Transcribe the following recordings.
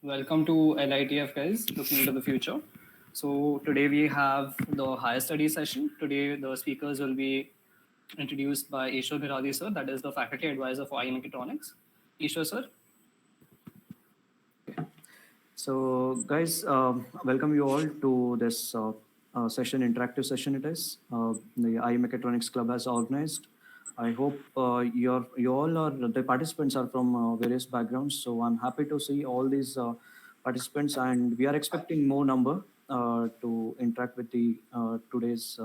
Welcome to LITF, guys, looking into the future. So today we have the higher studies session. Today the speakers will be introduced by Ishwar Bhiradi sir, that is the faculty advisor for Mechatronics. Ishwar sir. So, guys, welcome you all to this session, interactive session. It is the Mechatronics Club has organized. I hope you all are the participants are from various backgrounds. So I'm happy to see all these participants, and we are expecting more number to interact with the today's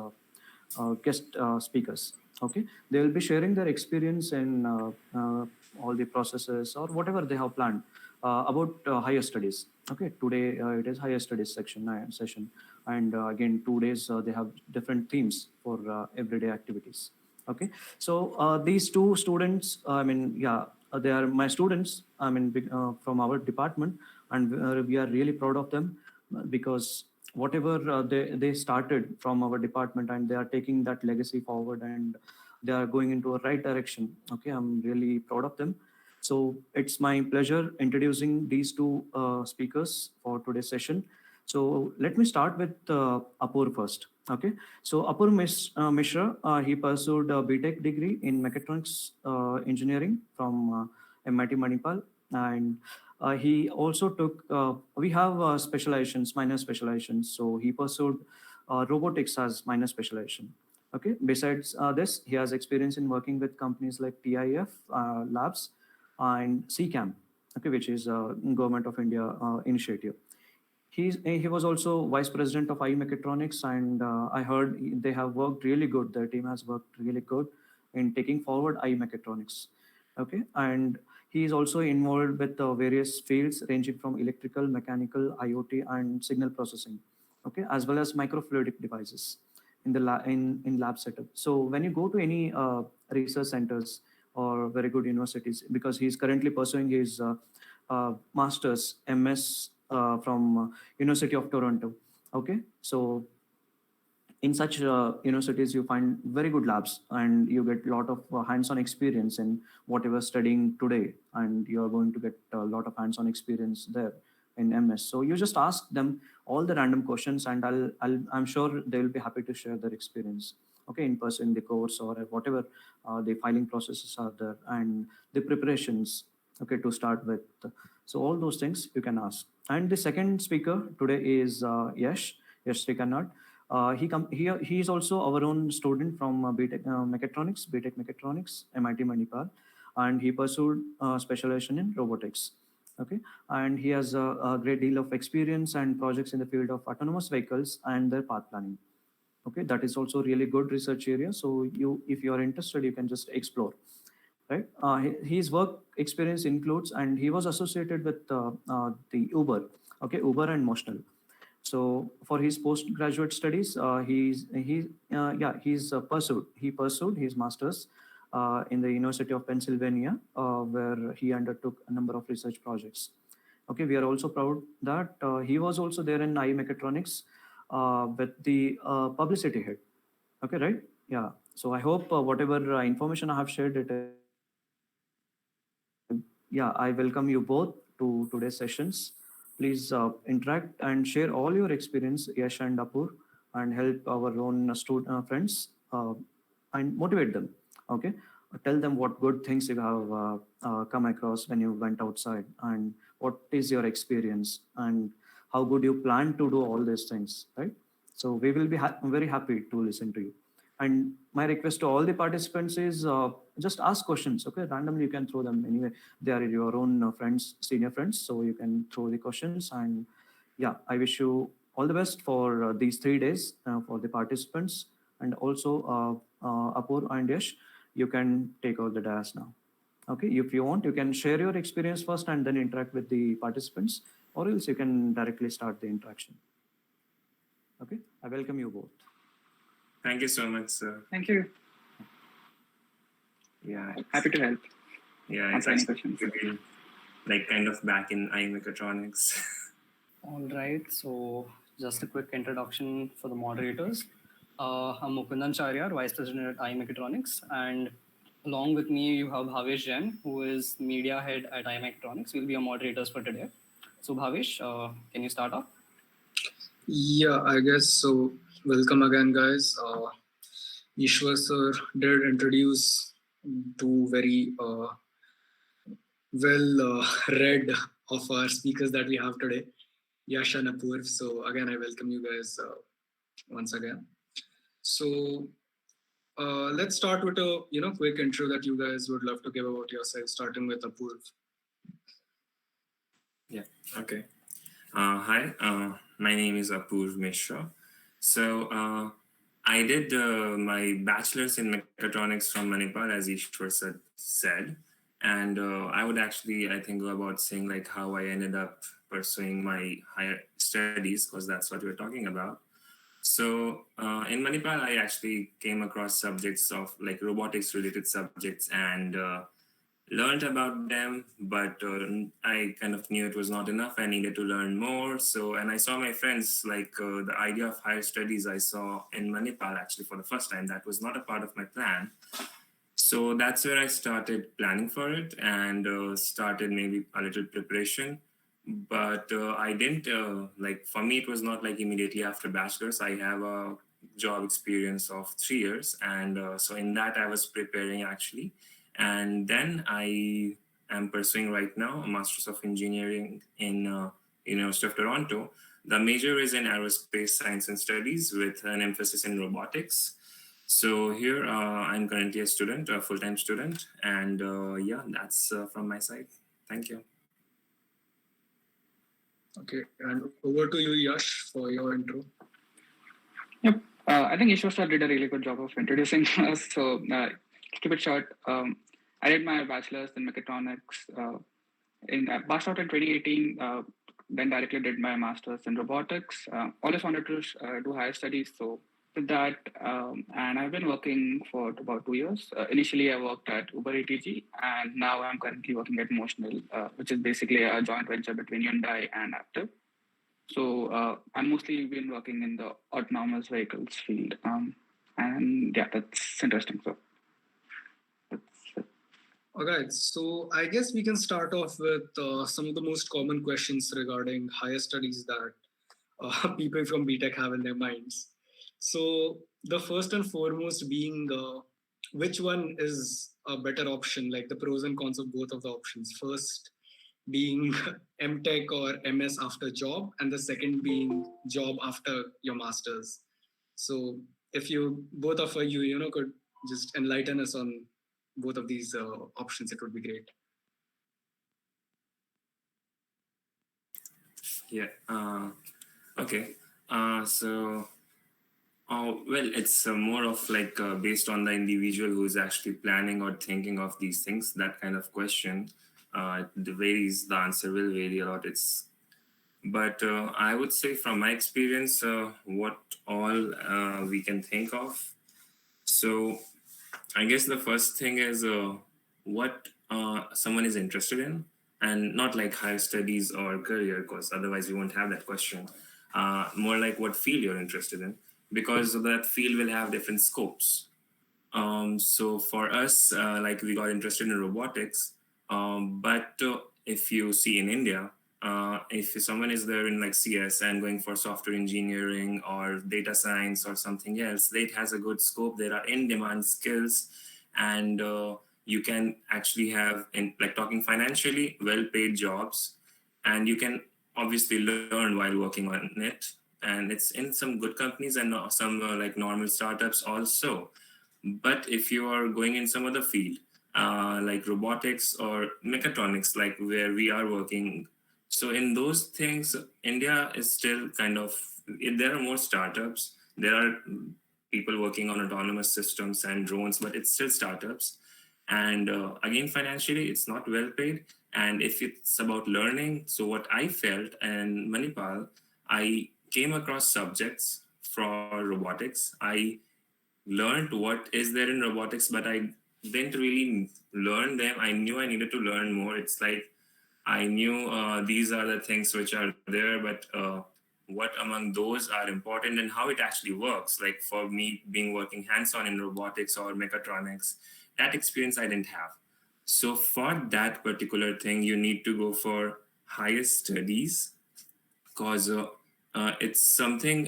guest speakers. Okay, they will be sharing their experience in all the processes or whatever they have planned about higher studies. Okay, today it is higher studies session, and again 2 days they have different themes for everyday activities. Okay, so these two students, they are my students. From our department, and we are really proud of them because whatever they started from our department, and they are taking that legacy forward, and they are going into a right direction. Okay, I'm really proud of them. So it's my pleasure introducing these two speakers for today's session. So let me start with Apur first. Okay, so Mishra, he pursued a BTech degree in mechatronics engineering from MIT Manipal, and he also took. We have specializations, minor specializations. So he pursued robotics as minor specialization. Okay. Besides this, he has experience in working with companies like TIF Labs and CCAM, okay, which is a Government of India initiative. He was also vice president of Mechatronics, and I heard they have worked really good. Their team has worked really good in taking forward Mechatronics. Okay, and he is also involved with various fields ranging from electrical, mechanical, IoT, and signal processing. Okay, as well as microfluidic devices in the in lab setup. So when you go to any research centers or very good universities, because he's currently pursuing his master's MS from University of Toronto. Okay, so in such universities you find very good labs, and you get a lot of hands-on experience in whatever studying today, and you are going to get a lot of hands-on experience there in MS. So you just ask them all the random questions, and I'm sure they will be happy to share their experience. Okay, in person, the course or whatever the filing processes are there, and the preparations. Okay, to start with. So all those things you can ask. And the second speaker today is Yash Trikannad. He is also our own student from BTech Mechatronics, MIT Manipal, and he pursued specialization in robotics. Okay, and he has a great deal of experience and projects in the field of autonomous vehicles and their path planning. Okay, that is also really good research area. So if you are interested, you can just explore. Right, his work experience includes, and he was associated with the Uber. Okay, Uber and Motional. So for his postgraduate studies, he pursued his masters in the University of Pennsylvania, where he undertook a number of research projects. Okay, we are also proud that he was also there in Mechatronics with the publicity head. Okay, right? Yeah. So I hope whatever information I have shared, it is yeah, I welcome you both to today's sessions. Please interact and share all your experience, Yash and Apur, and help our own friends and motivate them. Okay, tell them what good things you have come across when you went outside, and what is your experience, and how good you plan to do all these things. Right. So we will be very happy to listen to you. And my request to all the participants is just ask questions. Okay, randomly you can throw them anyway. They are your own friends, senior friends, so you can throw the questions. And yeah, I wish you all the best for these 3 days for the participants. And also, Apur and Yash, you can take over the dais now. Okay, if you want, you can share your experience first and then interact with the participants, or else you can directly start the interaction. Okay, I welcome you both. Thank you so much, sir. Thank you. Yeah, happy to help. Yeah, it's actually to be like kind of back in Mechatronics. All right, so just a quick introduction for the moderators. I'm Mukundan Charyar, Vice President at Mechatronics, and Along with me, you have Bhavesh Jain, who is media head at iMechatronics. We'll be your moderators for today. So, Bhavesh, can you start off? Yeah, I guess so. Welcome again, guys. Ishwar sir did introduce two very well read of our speakers that we have today, Yash and Apurva. So again, I welcome you guys once again. So let's start with a quick intro that you guys would love to give about yourself, starting with Apurva. Yeah. Okay. Hi. My name is Apurva Mishra. So I did my bachelor's in mechatronics from Manipal, as Ishwar said. And I would actually, I think, go about saying like how I ended up pursuing my higher studies, because that's what we're talking about. So in Manipal, I actually came across subjects of like robotics related subjects and learned about them, but I kind of knew it was not enough. I needed to learn more. So, and I saw my friends like the idea of higher studies I saw in Manipal actually for the first time. That was not a part of my plan. So that's where I started planning for it and started maybe a little preparation. But I didn't like, for me, it was not like immediately after bachelor's. I have a job experience of 3 years. And so in that, I was preparing actually. And then I am pursuing right now a Master's of Engineering in University of Toronto. The major is in Aerospace Science and Studies with an emphasis in robotics. So here I'm currently a student, a full-time student, and yeah, that's from my side. Thank you. Okay, and over to you, Yash, for your intro. Yep. I think Ishwar sir did a really good job of introducing us. So, keep it short. I did my bachelor's in mechatronics. Passed out in 2018. Then directly did my master's in robotics. Always wanted to do higher studies, so did that. And I've been working for about 2 years. Initially, I worked at Uber ATG, and now I'm currently working at Motional, which is basically a joint venture between Hyundai and Aptiv. So I'm mostly been working in the autonomous vehicles field, and yeah, that's interesting. So that's it. All right, so I guess we can start off with some of the most common questions regarding higher studies that people from BTech have in their minds. So the first and foremost being which one is a better option, like the pros and cons of both of the options. First being MTech or MS after job, and the second being job after your masters. So if you both of you could just enlighten us on both of these options, it would be great. Yeah. Okay. So, well, it's more of like based on the individual who is actually planning or thinking of these things. That kind of question, it varies. The answer will vary a lot. But I would say from my experience, what all we can think of. So, I guess the first thing is what someone is interested in, and not like higher studies or career, because otherwise you won't have that question. More like what field you're interested in, because that field will have different scopes. So for us, like we got interested in robotics, but if you see in India, if someone is there in like CS and going for software engineering or data science or something else, it has a good scope. There are in-demand skills, and you can actually have, in like talking financially, well-paid jobs, and you can obviously learn while working on it. And it's in some good companies and some like normal startups also. But if you are going in some other field, like robotics or mechatronics, like where we are working, so in those things, India is still kind of, there are more startups. There are people working on autonomous systems and drones, but it's still startups. And again, financially, it's not well paid. And if it's about learning, so what I felt in Manipal, I came across subjects for robotics. I learned what is there in robotics, but I didn't really learn them. I knew I needed to learn more. It's like I knew these are the things which are there, but what among those are important and how it actually works. Like for me, being working hands-on in robotics or mechatronics, that experience I didn't have. So for that particular thing, you need to go for higher studies, because it's something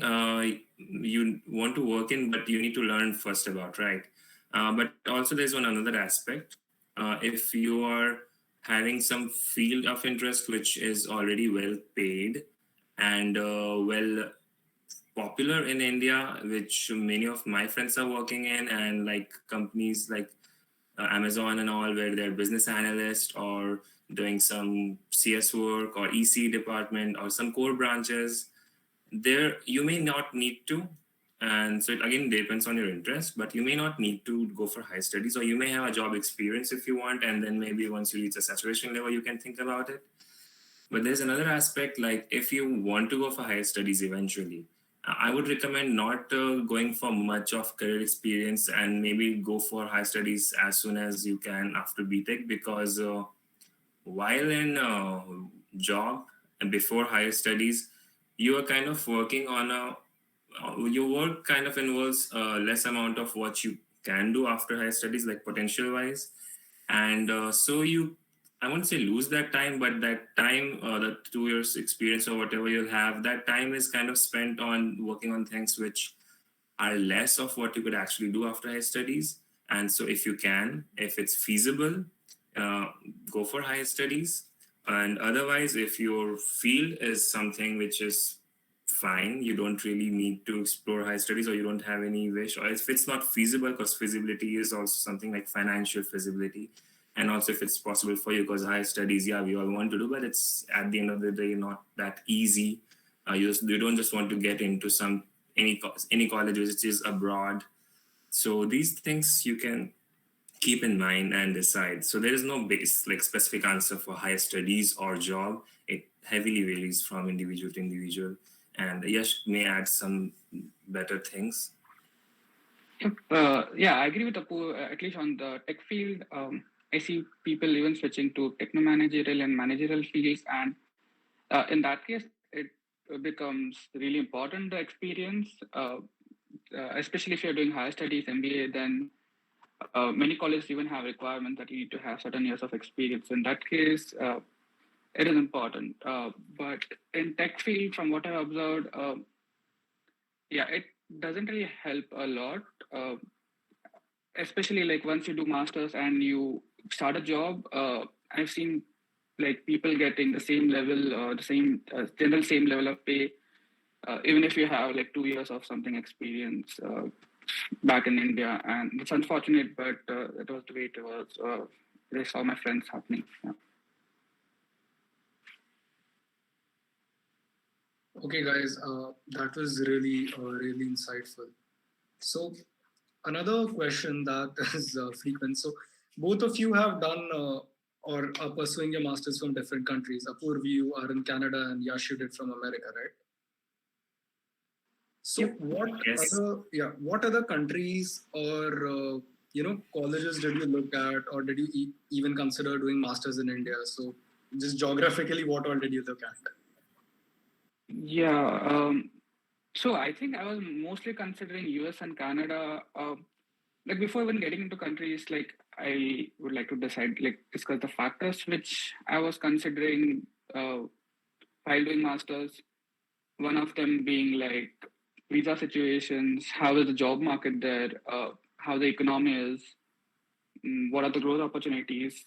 you want to work in, but you need to learn first about, right? But also there's one another aspect. If you are having some field of interest which is already well paid and well popular in India, which many of my friends are working in, and like companies like Amazon and all, where they're business analysts or doing some CS work or EC department or some core branches, there you may not need to. And so it again depends on your interest, but you may not need to go for high studies, or you may have a job experience if you want, and then maybe once you reach a saturation level, you can think about it. But there's another aspect, like if you want to go for higher studies eventually, I would recommend not going for much of career experience, and maybe go for high studies as soon as you can after BTech, because while in job and before higher studies, you are kind of working on your work kind of involves less amount of what you can do after higher studies, like potential wise. And so you, I won't say lose that time, but that time, the 2 years experience or whatever you'll have, that time is kind of spent on working on things which are less of what you could actually do after higher studies. And so if you can, if it's feasible, uh, go for higher studies. And otherwise, if your field is something which is fine, you don't really need to explore higher studies, or you don't have any wish, or if it's not feasible, because feasibility is also something like financial feasibility. And also if it's possible for you, because higher studies, yeah, we all want to do, but it's at the end of the day not that easy. You don't just want to get into any college which is abroad. So these things you can keep in mind and decide. So there is no like specific answer for higher studies or job. It heavily varies from individual to individual. And Yash may add some better things. Yeah, I agree with Apu, at least on the tech field. I see people even switching to techno-managerial and managerial fields. And in that case, it becomes really important, the experience, especially if you're doing higher studies, MBA, then many colleges even have requirements that you need to have certain years of experience. In that case, it is important. But in tech field, from what I've observed, yeah, it doesn't really help a lot, especially like once you do masters and you start a job. I've seen like people getting the same level, the same general same level of pay, even if you have like 2 years of something experience back in India. And it's unfortunate, but it was the way it was. I saw my friends happening. Yeah. Okay, guys, that was really insightful. So another question that is frequent. So both of you have done or are pursuing your masters from different countries. Apurva, you are in Canada, and Yash, you did from America, right? So Yep. what other countries or colleges did you look at, or did you even consider doing masters in India? So just geographically, what all did you look at? Yeah. So I think I was mostly considering US and Canada. Like before even getting into countries, like I would like to discuss the factors which I was considering while doing masters. One of them being like visa situations, how is the job market there, how the economy is, what are the growth opportunities.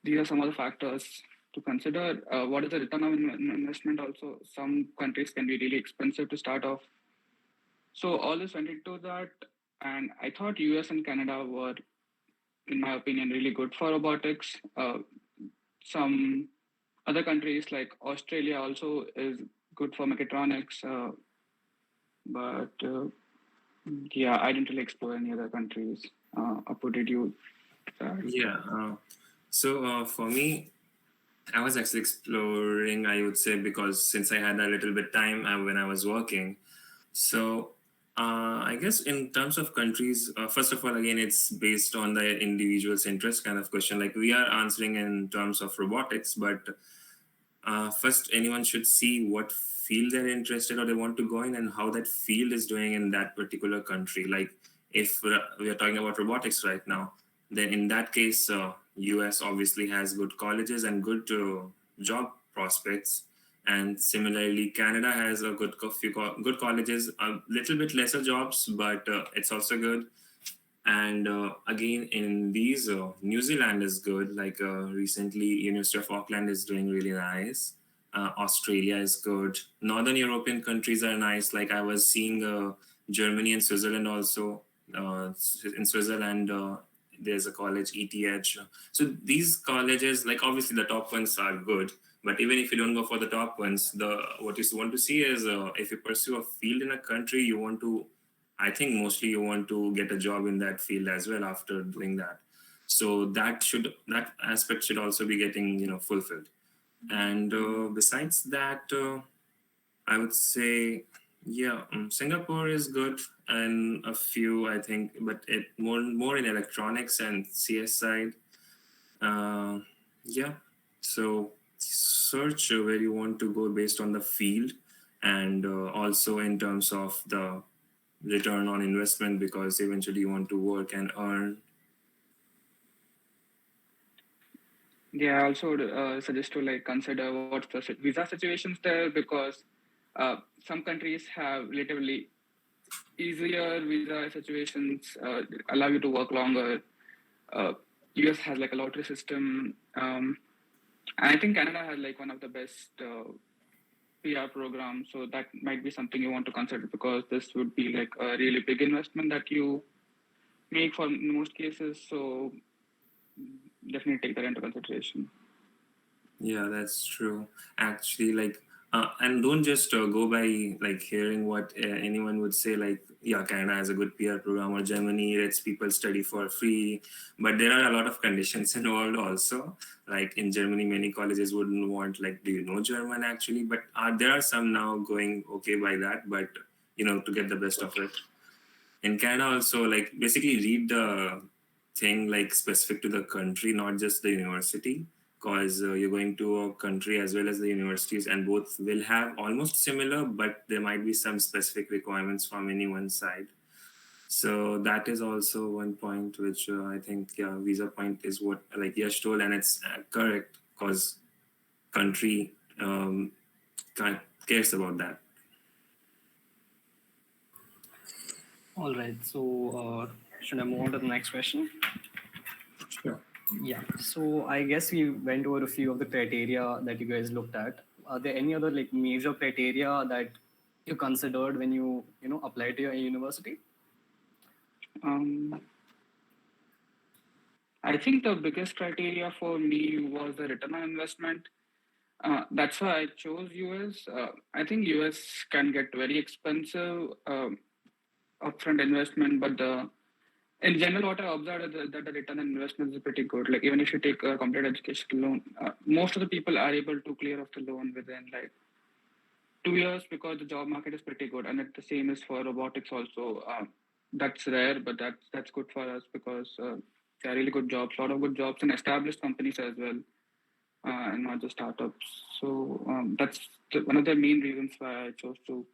These are some of the factors to consider. What is the return on investment? Also, some countries can be really expensive to start off. So all this went into that, and I thought US and Canada were, in my opinion, really good for robotics. Some other countries like Australia also is good for mechatronics, but yeah, I didn't really explore any other countries. Apu, did you? Yeah. So for me, I was actually exploring, I would say, because since I had a little bit time when I was working. So I guess in terms of countries, first of all, again, it's based on the individual's interest kind of question. Like we are answering in terms of robotics, but first anyone should see what field they're interested or they want to go in, and how that field is doing in that particular country. Like if we are talking about robotics right now, then in that case, US obviously has good colleges and good job prospects. And similarly, Canada has a good colleges, a little bit lesser jobs, but it's also good. And again, in these, New Zealand is good. Like recently, University of Auckland is doing really nice. Australia is good. Northern European countries are nice. Like I was seeing Germany and Switzerland also. In Switzerland, there's a college, ETH. So these colleges, like obviously the top ones are good, but even if you don't go for the top ones, what you want to see is if you pursue a field in a country, you want to, I think mostly you want to get a job in that field as well after doing that. So that aspect should also be getting fulfilled. And besides that, I would say, yeah, Singapore is good and a few, I think, but it more in electronics and CS side. Yeah, so search where you want to go based on the field, and also in terms of the return on investment, because eventually you want to work and earn. Yeah, I also would suggest to like consider what's the visa situations there, because some countries have relatively easier visa situations, allow you to work longer. US has like a lottery system. And I think Canada has like one of the best PR programs. So that might be something you want to consider, because this would be like a really big investment that you make for in most cases. So definitely take that into consideration. Yeah, that's true. Actually, like, and don't just go by like hearing what anyone would say. Like, yeah, Canada has a good PR program, or Germany lets people study for free. But there are a lot of conditions involved also. Like in Germany, many colleges wouldn't want like, do you know German actually? But there are some now going okay by that. But to get the best of it. In Canada also, like basically read the thing like specific to the country, not just the university, because you're going to a country as well as the universities, and both will have almost similar, but there might be some specific requirements from any one side. So that is also one point which I think, yeah, visa point is what like Yash told, and it's correct, because country cares about that. All right. So should I move on to the next question? Sure. Yeah. So I guess we went over a few of the criteria that you guys looked at. Are there any other like major criteria that you considered when you applied to your university? I think the biggest criteria for me was the return on investment. That's why I chose US. I think US can get very expensive upfront investment, but in general, what I observed is that the return on investment is pretty good. Like even if you take a complete education loan, most of the people are able to clear off the loan within like 2 years, because the job market is pretty good. And the same is for robotics also. That's rare, but that's good for us, because there are really good jobs, a lot of good jobs in established companies as well, and not just startups. So that's one of the main reasons why I chose to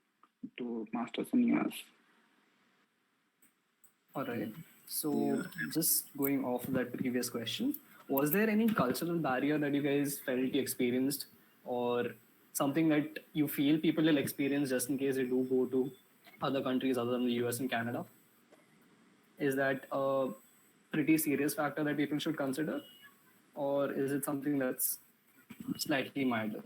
do masters in US. All right. So just going off that previous question, was there any cultural barrier that you guys felt you experienced, or something that you feel people will experience just in case they do go to other countries other than the US and Canada? Is that a pretty serious factor that people should consider, or is it something that's slightly milder?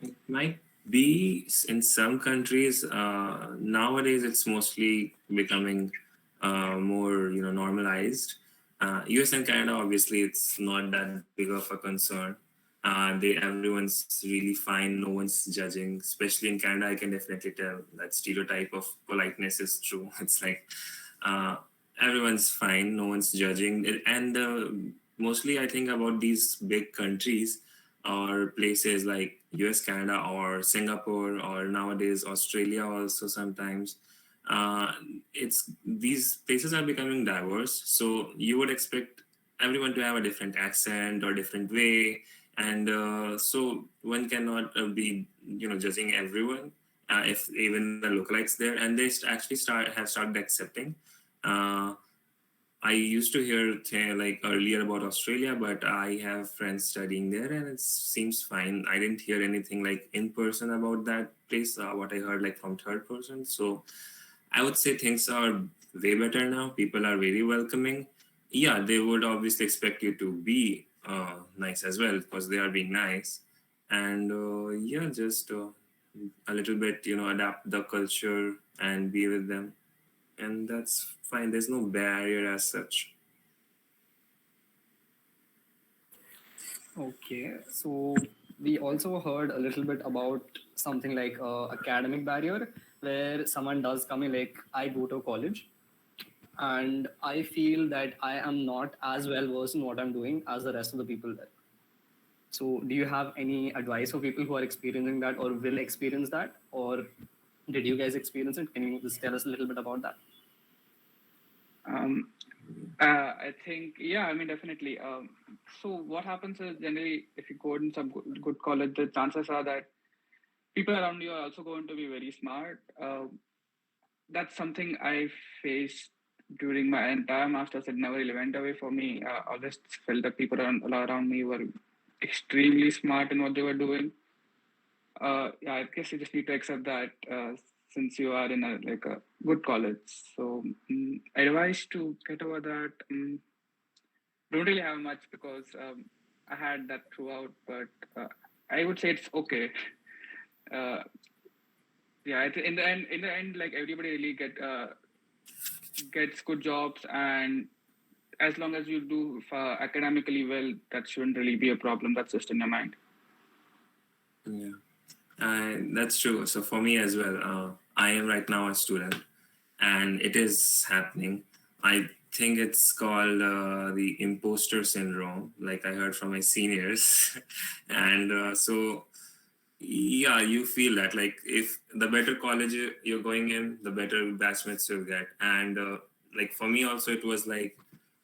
It might be in some countries. Nowadays, it's mostly becoming more, normalized. US and Canada, obviously, it's not that big of a concern. Everyone's really fine. No one's judging. Especially in Canada, I can definitely tell that stereotype of politeness is true. It's like everyone's fine. No one's judging. And mostly, I think about these big countries or places like US, Canada, or Singapore, or nowadays Australia also sometimes. It's these places are becoming diverse, so you would expect everyone to have a different accent or different way, and so one cannot be judging everyone if even the localites there, and they actually started accepting. I used to hear like earlier about Australia, but I have friends studying there, and it seems fine. I didn't hear anything like in person about that place. What I heard like from third person. So I would say things are way better now. People are very welcoming. Yeah, they would obviously expect you to be nice as well because they are being nice, and yeah, just a little bit, adapt the culture and be with them, and that's fine. There's no barrier as such. Okay, so we also heard a little bit about something like academic barrier, where someone does come in, like I go to college and I feel that I am not as well versed in what I'm doing as the rest of the people there. So, do you have any advice for people who are experiencing that or will experience that, or did you guys experience it? Can you just tell us a little bit about that? I think, yeah, I mean, definitely. So what happens is generally, if you go in some good college, the chances are that people around you are also going to be very smart. That's something I faced during my entire master's. It never really went away for me. I always felt that people around me were extremely smart in what they were doing. Yeah, I guess you just need to accept that since you are in a good college. So advice to get over that. Don't really have much because I had that throughout, but I would say it's okay. Uh, yeah, in the end, like everybody really gets good jobs, and as long as you do academically well, that shouldn't really be a problem. That's just in your mind. Yeah, that's true. So for me as well, I am right now a student, and it is happening. I think it's called the imposter syndrome, like I heard from my seniors. And so, yeah, you feel that like if the better college you're going in, the better batchmates you'll get. And like for me also, it was like,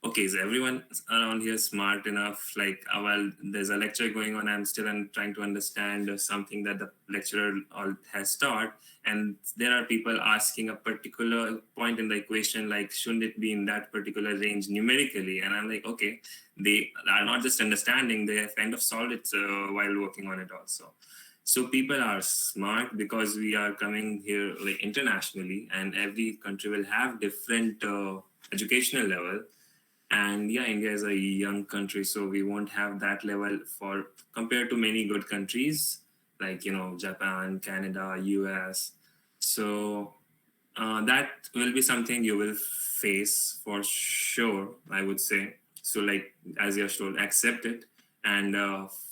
okay, is everyone around here smart enough? Like, well, there's a lecture going on. I'm still trying to understand something that the lecturer has taught, and there are people asking a particular point in the equation, like, shouldn't it be in that particular range numerically? And I'm like, okay, they are not just understanding; they have kind of solved it while working on it also. So people are smart because we are coming here like internationally, and every country will have different educational level. And yeah, India is a young country, so we won't have that level for compared to many good countries like Japan, Canada, US. So that will be something you will face for sure, I would say. So like as Yash told, accept it. And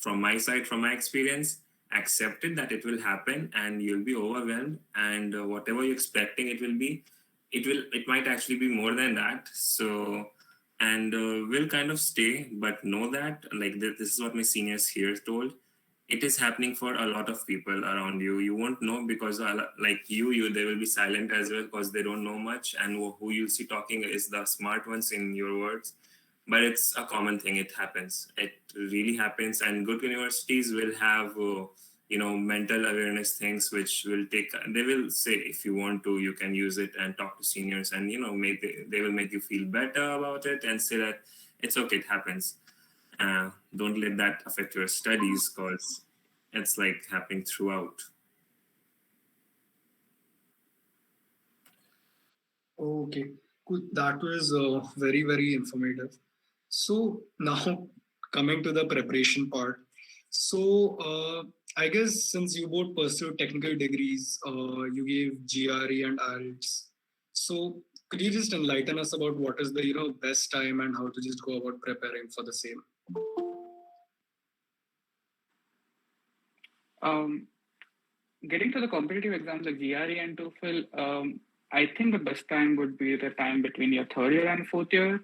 from my side, from my experience, accept it that it will happen and you'll be overwhelmed, and whatever you're expecting it might actually be more than that. So and will kind of stay, but know that like this is what my seniors here told, it is happening for a lot of people around you. You won't know because like you they will be silent as well because they don't know much, and who you see talking is the smart ones in your words. But it's a common thing. It happens, it really happens. And good universities will have mental awareness things which will take, they will say if you want to you can use it and talk to seniors, and they will make you feel better about it and say that it's okay, it happens. Don't let that affect your studies because it's like happening throughout. Okay, cool. That was very, very informative. So now coming to the preparation part. So I guess since you both pursued technical degrees, you gave GRE and IELTS. So could you just enlighten us about what is the best time and how to just go about preparing for the same? Getting to the competitive exams like GRE and TOEFL, I think the best time would be the time between your third year and fourth year.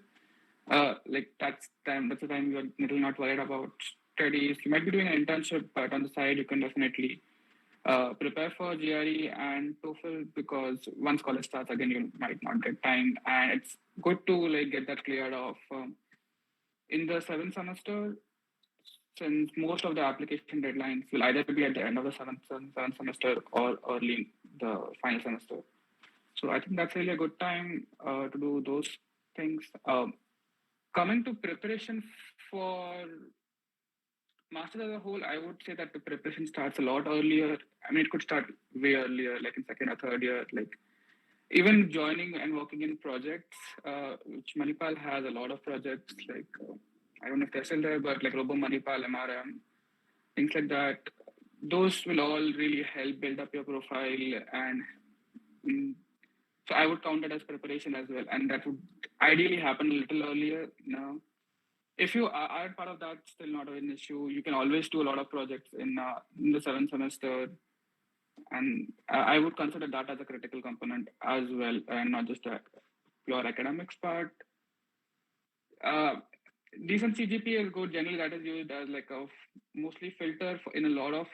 Like that's the time you're really not worried about studies. You might be doing an internship, but on the side you can definitely prepare for GRE and TOEFL, because once college starts again, you might not get time, and it's good to like get that cleared off in the seventh semester. Since most of the application deadlines will either be at the end of the seventh semester or early the final semester. So I think that's really a good time to do those things. Coming to preparation for masters as a whole, I would say that the preparation starts a lot earlier. I mean, it could start way earlier, like in second or third year. Like even joining and working in projects, which Manipal has a lot of projects. Like I don't know if they're still there, but like Robo Manipal, MRM, things like that. Those will all really help build up your profile, and so I would count it as preparation as well, and that would ideally happen a little earlier. Now, if you are part of that, still not an issue. You can always do a lot of projects in the 7th semester, and I would consider that as a critical component as well, and not just a pure academics part. Decent CGPA is good. Generally, that is used as like a mostly filter in a lot of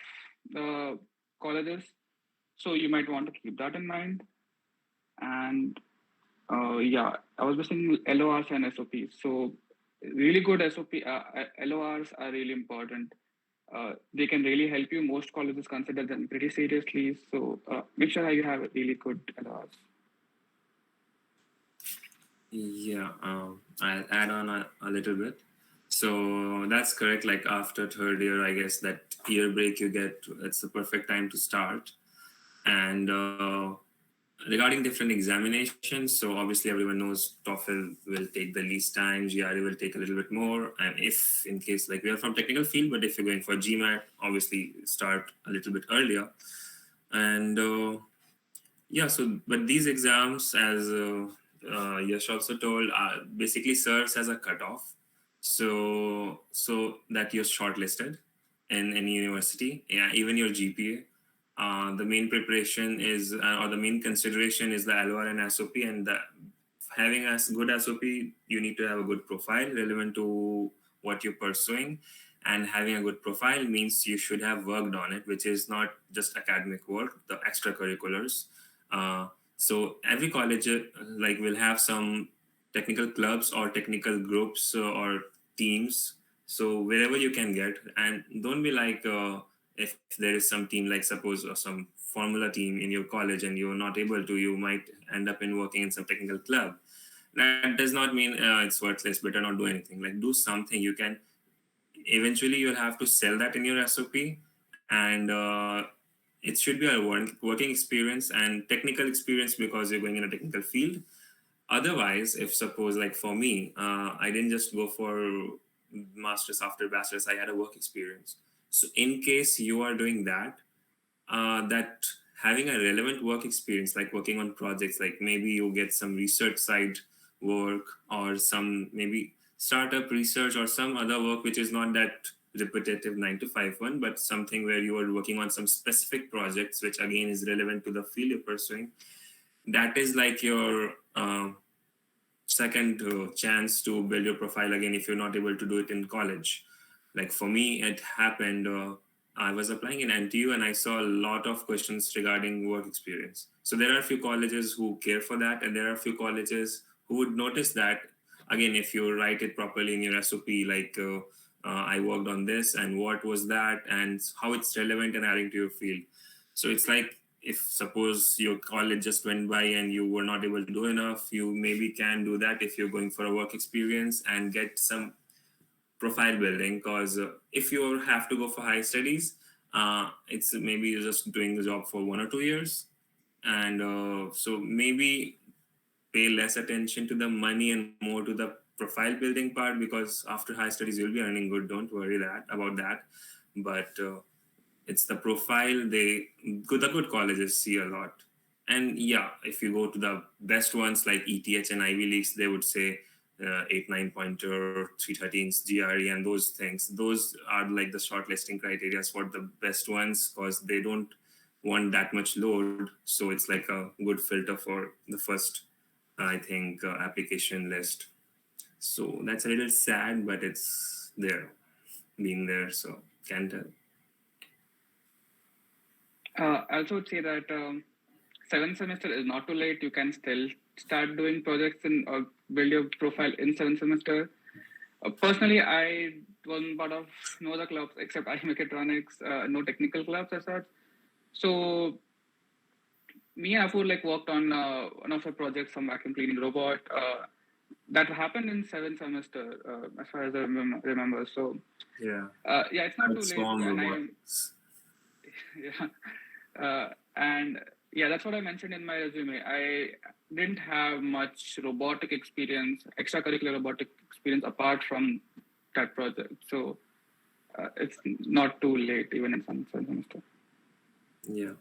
colleges. So you might want to keep that in mind. And yeah, I was missing LORs and SOPs. So really good LORs are really important. They can really help you. Most colleges consider them pretty seriously. So make sure that you have really good LORs. Yeah, I'll add on a little bit. So that's correct. Like after third year, I guess that year break you get, it's the perfect time to start. And regarding different examinations, so obviously everyone knows TOEFL will take the least time, GRE will take a little bit more. And if in case like we are from technical field, but if you're going for GMAT, obviously start a little bit earlier. And yeah, so but these exams, as Yash also told, basically serves as a cutoff, so that you're shortlisted in any university, yeah, even your GPA. The main preparation is, or the main consideration is the LOR and SOP, and having a good SOP, you need to have a good profile relevant to what you're pursuing. And having a good profile means you should have worked on it, which is not just academic work, the extracurriculars. So every college like will have some technical clubs or technical groups or teams. So wherever you can get, and don't be like if there is some team, like suppose some formula team in your college and you're not able to, you might end up in working in some technical club. That does not mean it's worthless, better not do anything. Like do something. You can eventually you'll have to sell that in your SOP, and it should be a working experience and technical experience because you're going in a technical field. Otherwise, if suppose like for me, I didn't just go for masters after bachelor's, I had a work experience. So in case you are doing that, that having a relevant work experience, like working on projects, like maybe you get some research side work or some maybe startup research or some other work which is not that repetitive 9 to 5 one, but something where you are working on some specific projects which again is relevant to the field you're pursuing. That is like your second chance to build your profile again if you're not able to do it in college. Like for me, it happened. I was applying in NTU and I saw a lot of questions regarding work experience. So there are a few colleges who care for that, and there are a few colleges who would notice that. Again, if you write it properly in your SOP, like I worked on this and what was that and how it's relevant and adding to your field. So it's like if suppose your college just went by and you were not able to do enough, you maybe can do that if you're going for a work experience and get some profile building. Because if you have to go for higher studies, it's maybe you're just doing the job for 1 or 2 years, and so maybe pay less attention to the money and more to the profile building part, because after high studies you'll be earning good, don't worry about that. But it's the profile the good colleges see a lot. And yeah, if you go to the best ones like ETH and Ivy Leagues, they would say 8-9 pointer, 313s, GRE, and those things. Those are like the shortlisting criteria for the best ones, because they don't want that much load. So it's like a good filter for the first, I think, application list. So that's a little sad, but it's there, been there, so can't tell. I also would say that 7th semester is not too late. You can still start doing projects or build your profile in 7th semester. Personally, I wasn't part of no other clubs except Mechatronics, no technical clubs as such. So me and Apurva worked on one of the projects, some vacuum cleaning robot. that happened in 7th semester, as far as I remember. So Yeah. yeah, it's not too That's late, swarm and robotics. and yeah, that's what I mentioned in my resume. I didn't have much robotic experience, extracurricular robotic experience apart from that project. So it's not too late, even in some semester. Yeah.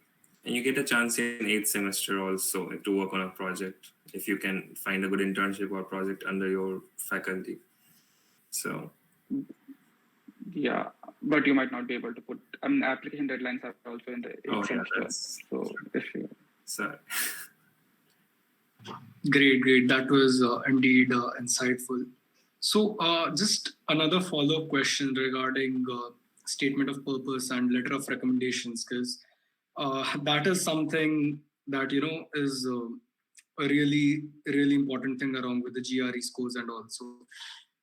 And you get a chance in 8th semester also to work on a project if you can find a good internship or project under your faculty. So Yeah, but you might not be able to put. Application deadlines are also in the 8th semester. that's So if you sorry. Great. That was indeed insightful. So, just another follow-up question regarding statement of purpose and letter of recommendations, because that is something that is a really important thing along with the GRE scores and all. So,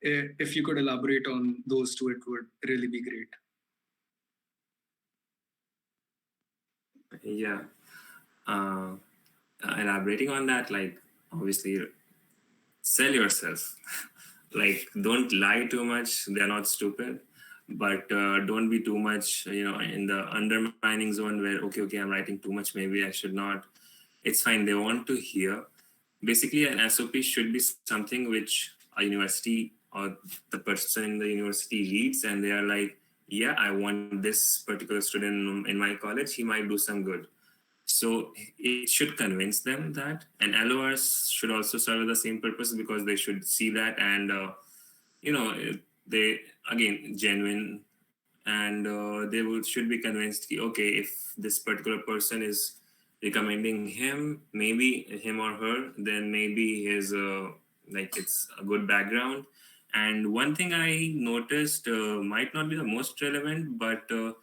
if you could elaborate on those two, it would really be great. Yeah. Elaborating on that, like obviously sell yourself. Like don't lie too much. They're not stupid, but don't be too much, in the undermining zone where okay, I'm writing too much. Maybe I should not. It's fine. They want to hear. Basically, an SOP should be something which a university or the person in the university reads, and they are like, yeah, I want this particular student in my college. He might do some good. So it should convince them that, and LORs should also serve the same purpose because they should see that, and they again genuine, and they should be convinced. Okay, if this particular person is recommending him or her, then maybe his like it's a good background. And one thing I noticed might not be the most relevant, but the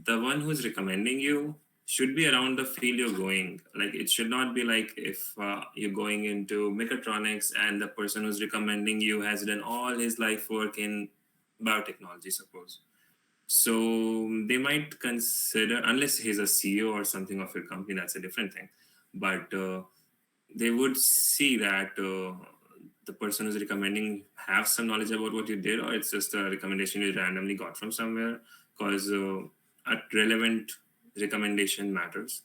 one who's recommending you should be around the field you're going. Like it should not be like if you're going into Mechatronics and the person who's recommending you has done all his life work in biotechnology, suppose. So they might consider, unless he's a CEO or something of your company, that's a different thing. But they would see that the person who's recommending have some knowledge about what you did, or it's just a recommendation you randomly got from somewhere, because a relevant recommendation matters.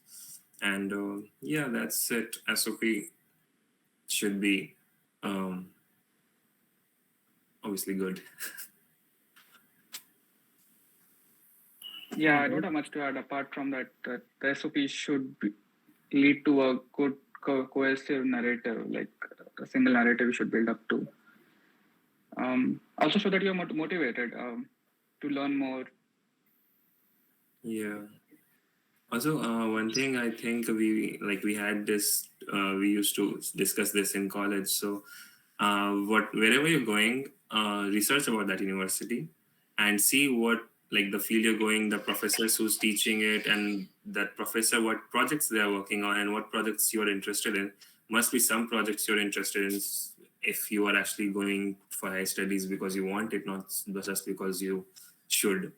And yeah, that's it. SOP should be obviously good. Yeah, I don't have much to add apart from that. The SOP should lead to a good cohesive narrative, like a single narrative you should build up to. Also, show that you're motivated to learn more. Yeah. Also, one thing I think we had this, we used to discuss this in college. So, wherever you're going, research about that university and see what like the field you're going, the professors who's teaching it, and that professor what projects they are working on and what projects you're interested in. Must be some projects you're interested in if you are actually going for higher studies because you want it, not just because you should.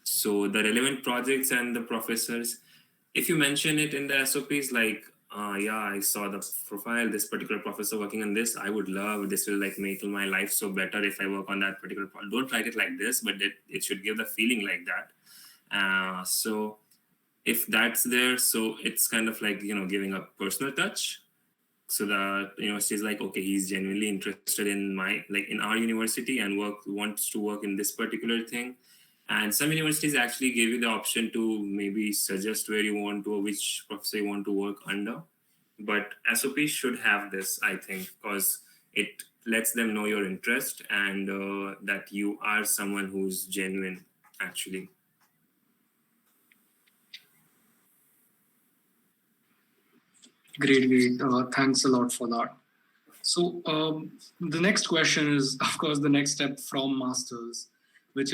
So the relevant projects and the professors, if you mention it in the SOPs, like, yeah, I saw the profile, this particular professor working on this, I would love, this will like make my life so better if I work on that particular project. Don't write it like this, but it should give the feeling like that. So if that's there, so it's kind of like, giving a personal touch. So the university is like, okay, he's genuinely interested in in our university and wants to work in this particular thing. And some universities actually give you the option to maybe suggest where you want to, or which professor you want to work under. But SOP should have this, I think, because it lets them know your interest and that you are someone who's genuine, actually. Great. Thanks a lot for that. So the next question is, of course, the next step from masters, which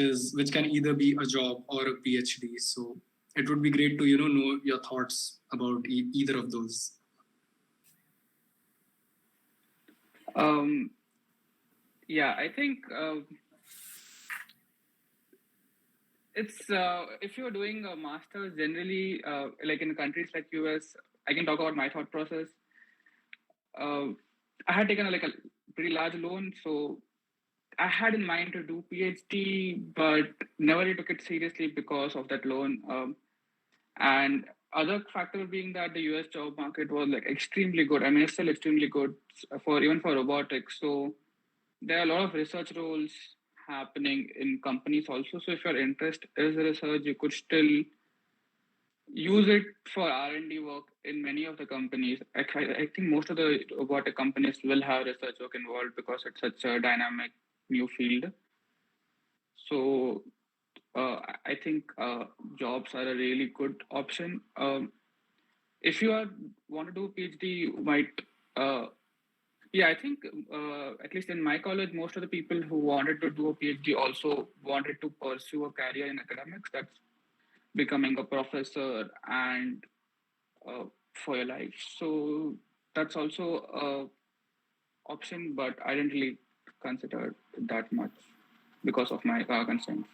can either be a job or a PhD. So it would be great to know your thoughts about either of those. Yeah, I think it's if you're doing a master's, generally, like in countries like US, I can talk about my thought process. I had taken pretty large loan. So I had in mind to do PhD, but never really took it seriously because of that loan. And other factor being that the US job market was like extremely good. I mean, it's still extremely good for even for robotics. So there are a lot of research roles happening in companies also. So if your interest is research, you could still use it for R&D work in many of the companies. I think most of the robotic companies will have research work involved because it's such a dynamic new field. So I think jobs are a really good option. If you want to do a PhD, you might. Yeah, I think at least in my college, most of the people who wanted to do a PhD also wanted to pursue a career in academics. That's becoming a professor and for your life. So that's also a option, but I didn't really consider it that much because of my constraints.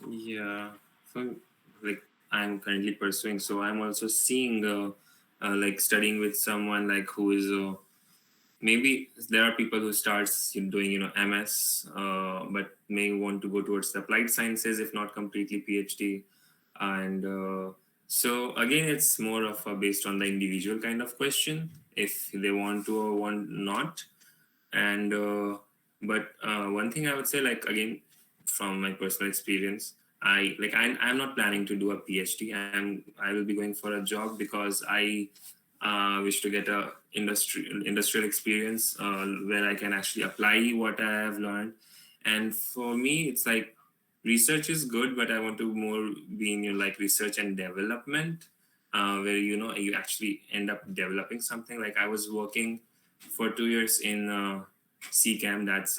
Yeah, so like I'm currently pursuing, so I'm also seeing like studying with someone like who is maybe there are people who starts doing MS, but may want to go towards the applied sciences if not completely PhD, and so again it's more of a based on the individual kind of question if they want to or want not, and but one thing I would say, like again from my personal experience, I'm not planning to do a PhD. I will be going for a job because I wish to get a industrial experience where I can actually apply what I have learned. And for me, it's like research is good, but I want to more be in like research and development, where you actually end up developing something. Like I was working for 2 years in CCAM, that's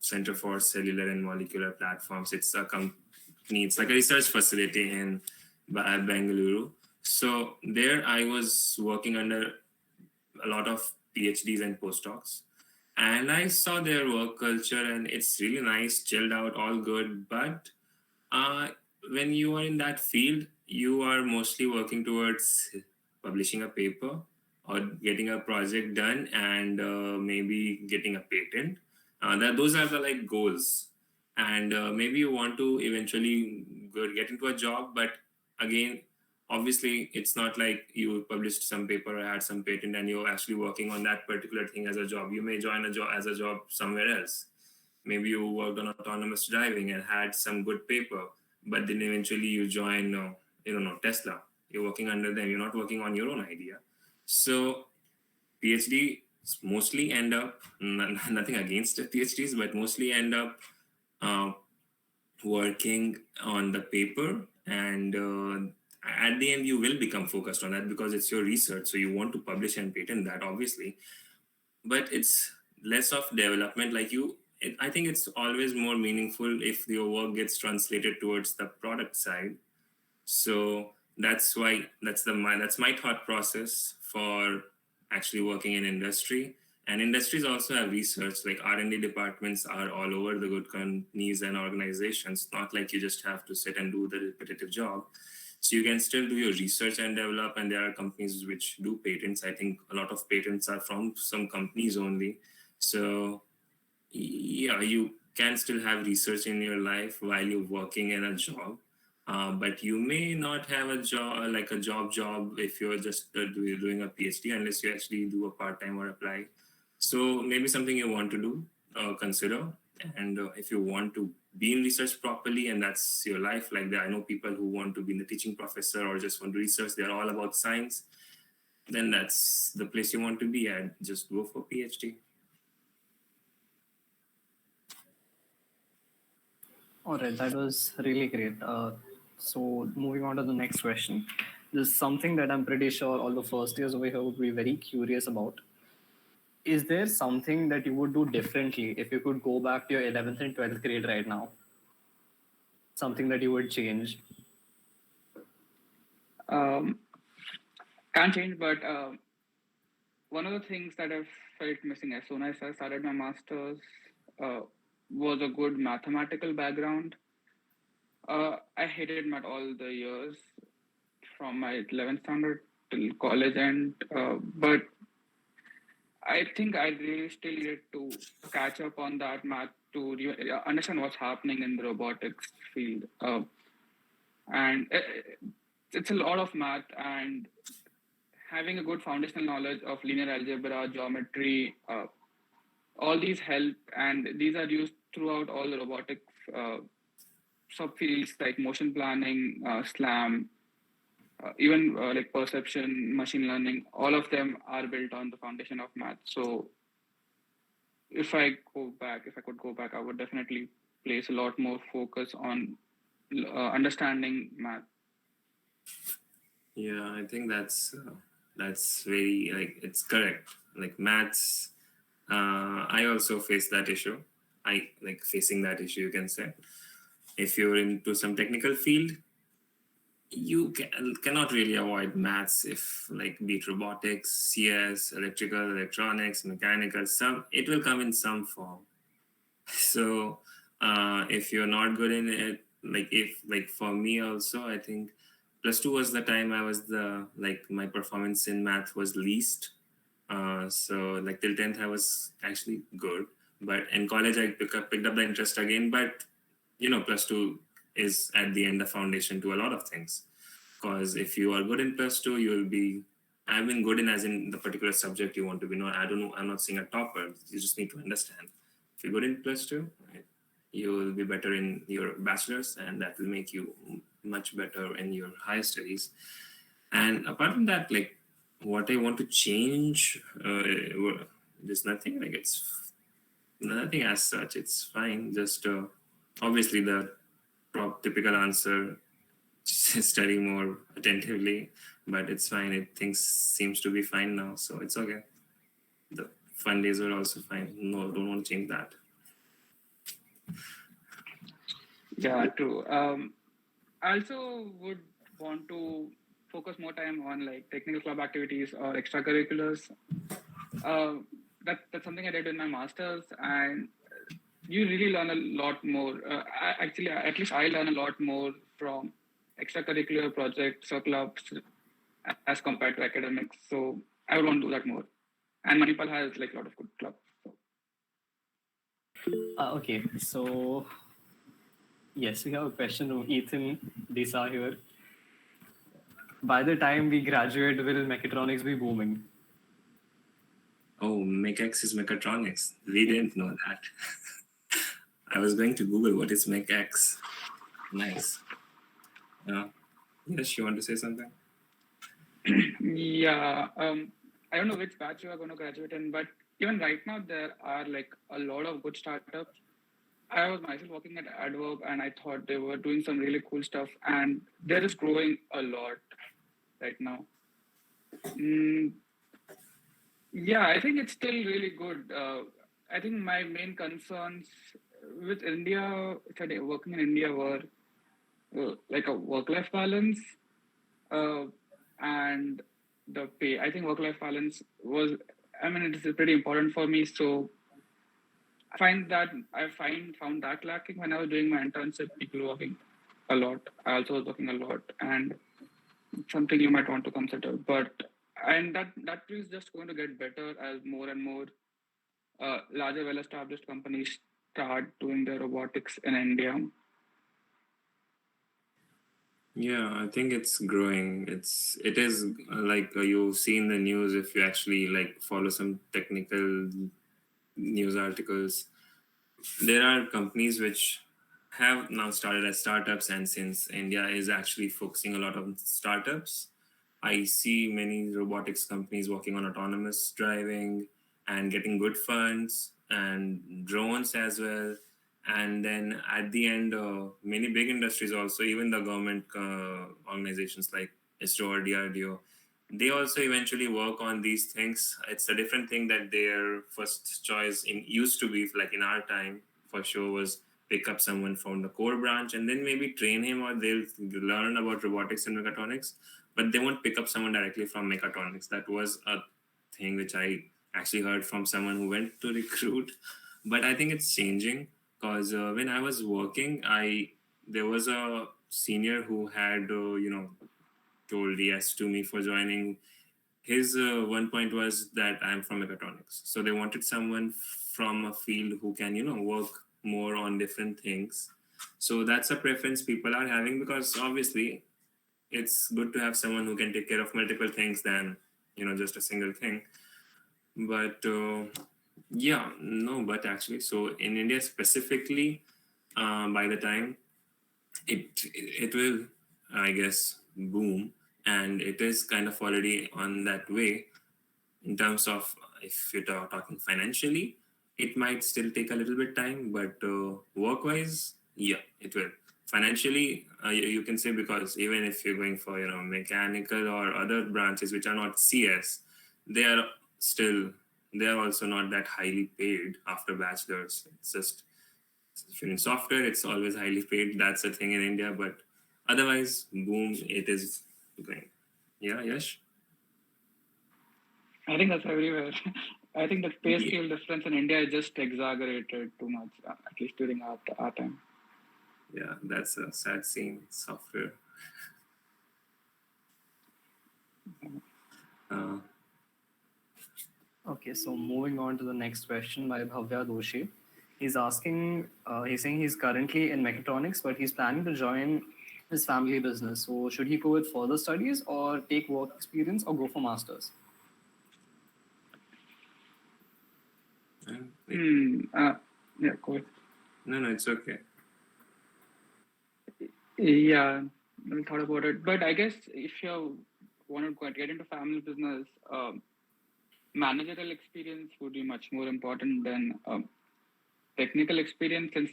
Center for Cellular and Molecular Platforms. It's a company. It's like a research facility in Bengaluru. So there I was working under a lot of PhDs and postdocs. And I saw their work culture and it's really nice, chilled out, all good. But when you are in that field, you are mostly working towards publishing a paper or getting a project done and maybe getting a patent. Those are the like goals. And maybe you want to eventually get into a job, but again, obviously it's not like you published some paper or had some patent and you're actually working on that particular thing as a job. You may join a job as a job somewhere else. Maybe you worked on autonomous driving and had some good paper, but then eventually you join Tesla. You're working under them, you're not working on your own idea. So PhD mostly end up nothing against the PhDs, but mostly end up working on the paper, and at the end you will become focused on that because it's your research, so you want to publish and patent that, obviously. But it's less of development. I think it's always more meaningful if your work gets translated towards the product side. So that's my thought process for actually working in industry. And industries also have research, like R&D departments are all over the good companies and organizations. Not like you just have to sit and do the repetitive job. So you can still do your research and develop, and there are companies which do patents. I think a lot of patents are from some companies only. So yeah, you can still have research in your life while you're working in a job. But you may not have a job, like a job if you're just doing a PhD, unless you actually do a part-time or apply. So maybe something you want to do, consider. And if you want to be in research properly and that's your life, like that, I know people who want to be in the teaching professor or just want to research, they're all about science, then that's the place you want to be at. Just go for PhD. All right, that was really great. So moving on to the next question. This is something that I'm pretty sure all the first years over here would be very curious about. Is there something that you would do differently if you could go back to your 11th and 12th grade right now? Something that you would change? Can't change, but one of the things that I felt missing as soon as I started my master's was a good mathematical background. I hated math all the years from my 11th standard till college, and but I think I really still need to catch up on that math to understand what's happening in the robotics field. And it's a lot of math, and having a good foundational knowledge of linear algebra, geometry, all these help, and these are used throughout all the robotic subfields like motion planning, SLAM, even like perception, machine learning. All of them are built on the foundation of math. So if I could go back, I would definitely place a lot more focus on understanding math. Yeah, I think that's very, like, it's correct. Like maths, I also face that issue. I like facing that issue, you can say. If you're into some technical field, you cannot really avoid maths. If like be it robotics, CS, electrical, electronics, mechanical, it will come in some form. So if you're not good in it, like for me also, I think +2 was the time I was my performance in math was least. So like till 10th I was actually good, but in college I picked up the interest again. But +2 is at the end the foundation to a lot of things, because if you are good in +2, you will be, I mean, good in as in the particular subject you want to be. No, I don't know, I'm not saying a topper. You just need to understand. If you're good in +2, right, you will be better in your bachelor's, and that will make you much better in your higher studies. And apart from that, like what I want to change, there's nothing. Like it's nothing as such. It's fine. Just obviously the typical answer: study more attentively. But it's fine. Things seems to be fine now, so it's okay. The fun days were also fine. No, don't want to change that. Yeah, true. I also would want to focus more time on like technical club activities or extracurriculars. That's something I did in my master's, and you really learn a lot more. Actually, at least I learn a lot more from extracurricular projects or clubs as compared to academics. So I would want to do that more. And Manipal has like a lot of good clubs. So. Okay, so yes, we have a question from Ethan Desa here. By the time we graduate, will mechatronics be booming? Oh, MechX is Mechatronics. We didn't know that. I was going to Google what is MechX. Nice. Yes, you want to say something? Yeah, I don't know which batch you are going to graduate in, but even right now there are like a lot of good startups. I was myself working at Adverb, and I thought they were doing some really cool stuff, and they're just growing a lot right now. Yeah, I think it's still really good. I think my main concerns with India, working in India, were like a work-life balance and the pay. I think work-life balance was, I mean, it is pretty important for me. So I found that lacking when I was doing my internship. People were working a lot. I also was working a lot, and it's something you might want to consider. And that is just going to get better as more and more larger, well-established companies start doing their robotics in India. Yeah, I think it's growing. It is like you see in the news, if you actually like follow some technical news articles. There are companies which have now started as startups, and since India is actually focusing a lot on startups, I see many robotics companies working on autonomous driving and getting good funds, and drones as well. And then at the end, many big industries also, even the government organizations like ISRO or DRDO, they also eventually work on these things. It's a different thing that their first choice used to be, like in our time for sure, was pick up someone from the core branch and then maybe train him, or they'll learn about robotics and mechatronics, but they won't pick up someone directly from mechatronics. That was a thing which I actually heard from someone who went to recruit. But I think it's changing, because when I was working, there was a senior who had told yes to me for joining. his one point was that I'm from Mechatronics, so they wanted someone from a field who can work more on different things. So that's a preference people are having, because obviously it's good to have someone who can take care of multiple things than just a single thing. But yeah, no, but actually, so in India specifically, by the time it will, I guess, boom, and it is kind of already on that way. In terms of, if you're talking financially, it might still take a little bit time, but work wise, yeah, it will. Financially, you can say, because even if you're going for mechanical or other branches which are not CS, they are still, they are also not that highly paid after bachelor's. It's just, if you're in software, it's always highly paid. That's a thing in India, but otherwise, boom, it is going. Yeah, Yash? I think that's everywhere. I think the pay Yeah. scale difference in India is just exaggerated too much, at least during our time. Yeah, that's a sad scene. Software. Uh, Okay, so moving on to the next question by Bhavya Doshi. He's asking, he's saying he's currently in mechatronics, but he's planning to join his family business. So should he go with further studies or take work experience or go for masters? Yeah, cool. no, it's okay. Yeah, I thought about it, but I guess if you want to get into family business, managerial experience would be much more important than technical experience. Since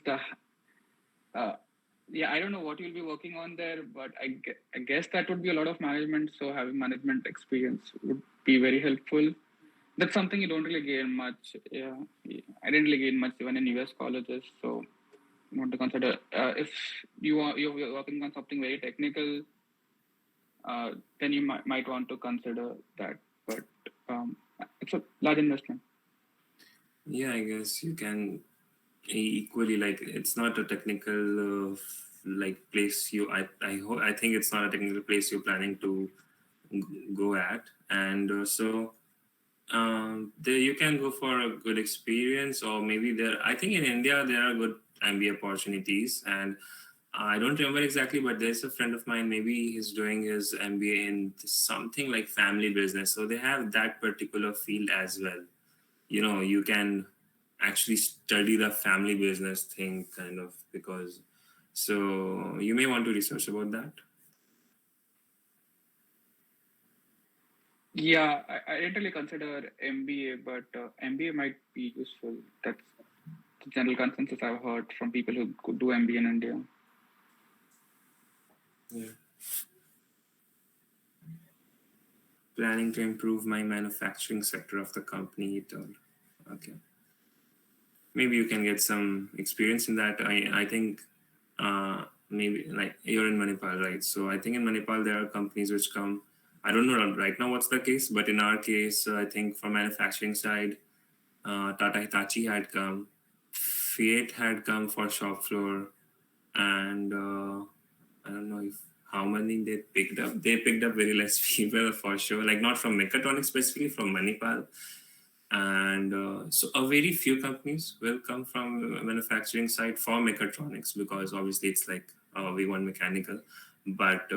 yeah, I don't know what you'll be working on there, but I guess that would be a lot of management. So having management experience would be very helpful. That's something you don't really gain much. Yeah, I didn't really gain much even in US colleges. So you want to consider if you're working on something very technical, then you might want to consider that. But it's a large investment. Yeah, I guess you can equally, like, it's not a technical like place you. I think it's not a technical place you're planning to go at, and there you can go for a good experience, or maybe there. I think in India there are good MBA opportunities, and I don't remember exactly, but there's a friend of mine. Maybe he's doing his MBA in something like family business, so they have that particular field as well. You can actually study the family business thing, kind of, because, so you may want to research about that. Yeah, I didn't really consider MBA, but MBA might be useful. That's the general consensus I've heard from people who could do MBA in India. Yeah. Planning to improve my manufacturing sector of the company, he told. Okay. Maybe you can get some experience in that. I think maybe, like, you're in Manipal, right? So I think in Manipal there are companies which come. I don't know right now what's the case, but in our case, I think from manufacturing side, Tata Hitachi had come, Fiat had come for shop floor, and I don't know if how many they picked up. They picked up very less people for sure, like not from Mechatronics specifically, from Manipal. And so a very few companies will come from manufacturing side for Mechatronics, because obviously it's like we want mechanical. But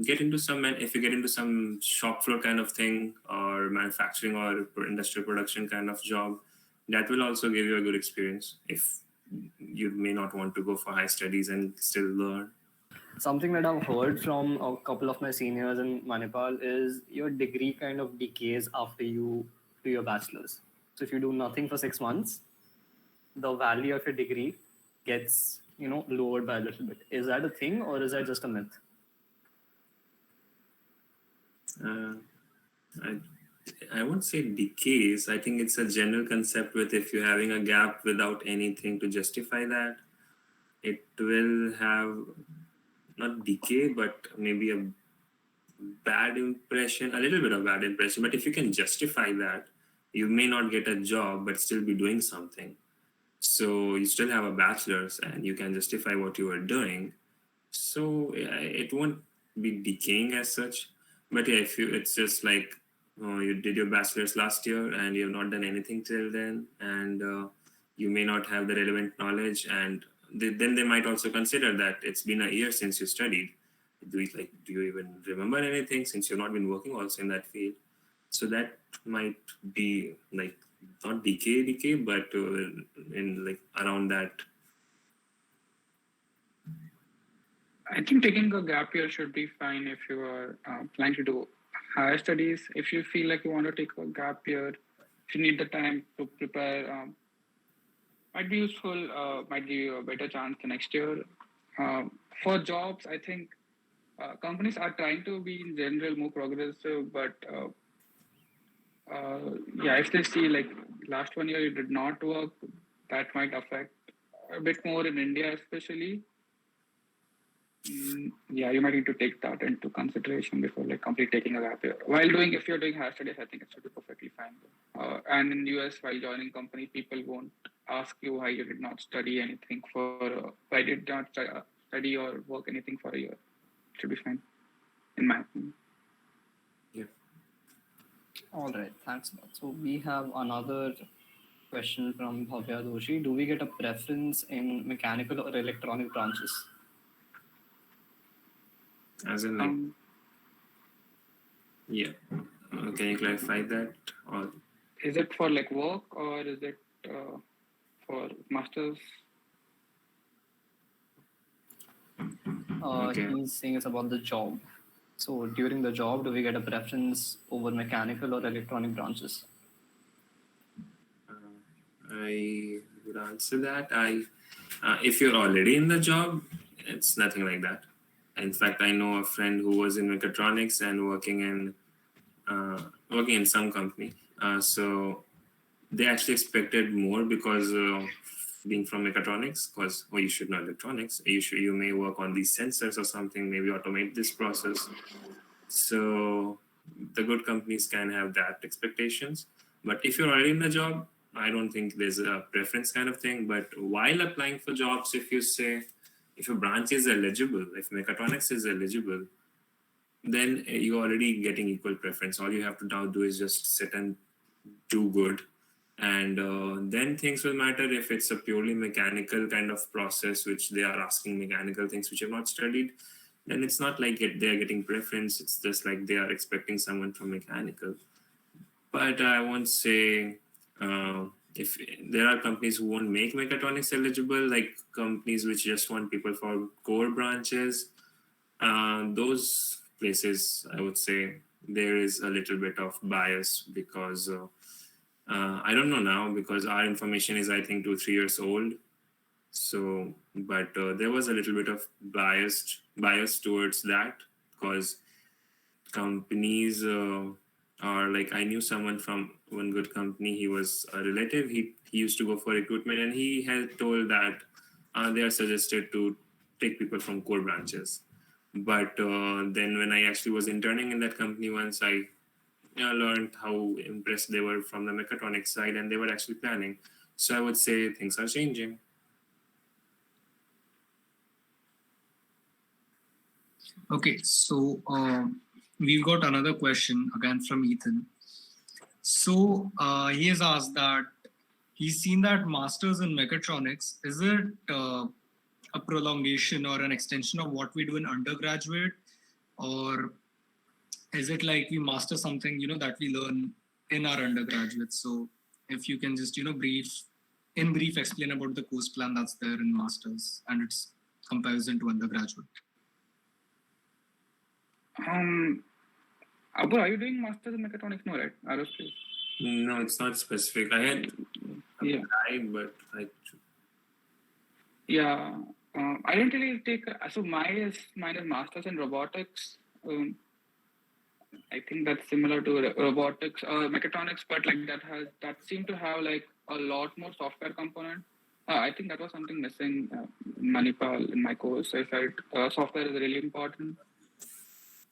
get into some, if you get into some shop floor kind of thing, or manufacturing or industrial production kind of job, that will also give you a good experience if you may not want to go for high studies and still learn. Something that I've heard from a couple of my seniors in Manipal is your degree kind of decays after you do your bachelor's. So if you do nothing for 6 months, the value of your degree gets lowered by a little bit. Is that a thing, or is that just a myth? I won't say decays. I think it's a general concept with, if you're having a gap without anything to justify that, it will have not decay, but maybe a bad impression, a little bit of bad impression. But if you can justify that, you may not get a job, but still be doing something. So you still have a bachelor's and you can justify what you are doing. So yeah, it won't be decaying as such. But yeah, if you, it's just like you did your bachelor's last year and you have not done anything till then, and you may not have the relevant knowledge, and then they might also consider that it's been a year since you studied. Do you even remember anything since you've not been working also in that field? So that might be like not decay, but in like around that. I think taking a gap year should be fine if you are planning to do higher studies. If you feel like you want to take a gap year, if you need the time to prepare, might be useful, might give you a better chance the next year. For jobs, I think companies are trying to be in general more progressive, but yeah, if they see like last 1 year you did not work, that might affect a bit more in India, especially. Yeah, you might need to take that into consideration before like completely taking a gap year. If you're doing higher studies, I think it should be perfectly fine. And in US, while joining company, people won't ask you why you did not study anything why did not study or work anything for a year. It should be fine, in my opinion. All right, thanks a lot. So we have another question from Bhavya Doshi. Do we get a preference in mechanical or electronic branches? As in, like, yeah. Can you clarify that? Or is it for like work or is it for masters? Okay. He's saying it's about the job. So during the job, do we get a preference over mechanical or electronic branches? I would answer that. If you're already in the job, it's nothing like that. In fact, I know a friend who was in Mechatronics and working in some company. So they actually expected more because being from Mechatronics, because you should know electronics. You may work on these sensors or something, maybe automate this process. So the good companies can have that expectations. But if you're already in the job, I don't think there's a preference kind of thing. But while applying for jobs, if your branch is eligible, if Mechatronics is eligible, then you're already getting equal preference. All you have to now do is just sit and do good. And then things will matter if it's a purely mechanical kind of process, which they are asking mechanical things which you have not studied. Then it's not like they're getting preference. It's just like they are expecting someone from mechanical. But I won't say if there are companies who won't make Mechatronics eligible, like companies which just want people for core branches, those places, I would say there is a little bit of bias because I don't know now because our information is, I think, 2-3 years old. So, but there was a little bit of bias towards that because companies are like, I knew someone from one good company. He was a relative. He used to go for recruitment, and he had told that they are suggested to take people from core branches. But then when I actually was interning in that company once, I learned how impressed they were from the Mechatronics side, and they were actually planning. So I would say things are changing. Okay, so we've got another question again from Ethan. So he has asked that he's seen that Masters in Mechatronics, is it a prolongation or an extension of what we do in undergraduate, or is it like we master something that we learn in our undergraduate? So if you can just brief explain about the course plan that's there in Masters and its comparison to undergraduate. Apurva, are you doing Masters in Mechatronics? No, right? Aerospace. No, it's not specific. I had applied, but I didn't really take. So mine is Masters in Robotics. I think that's similar to robotics, Mechatronics, but like that seemed to have like a lot more software component. I think that was something missing in Manipal in my course. I felt software is really important.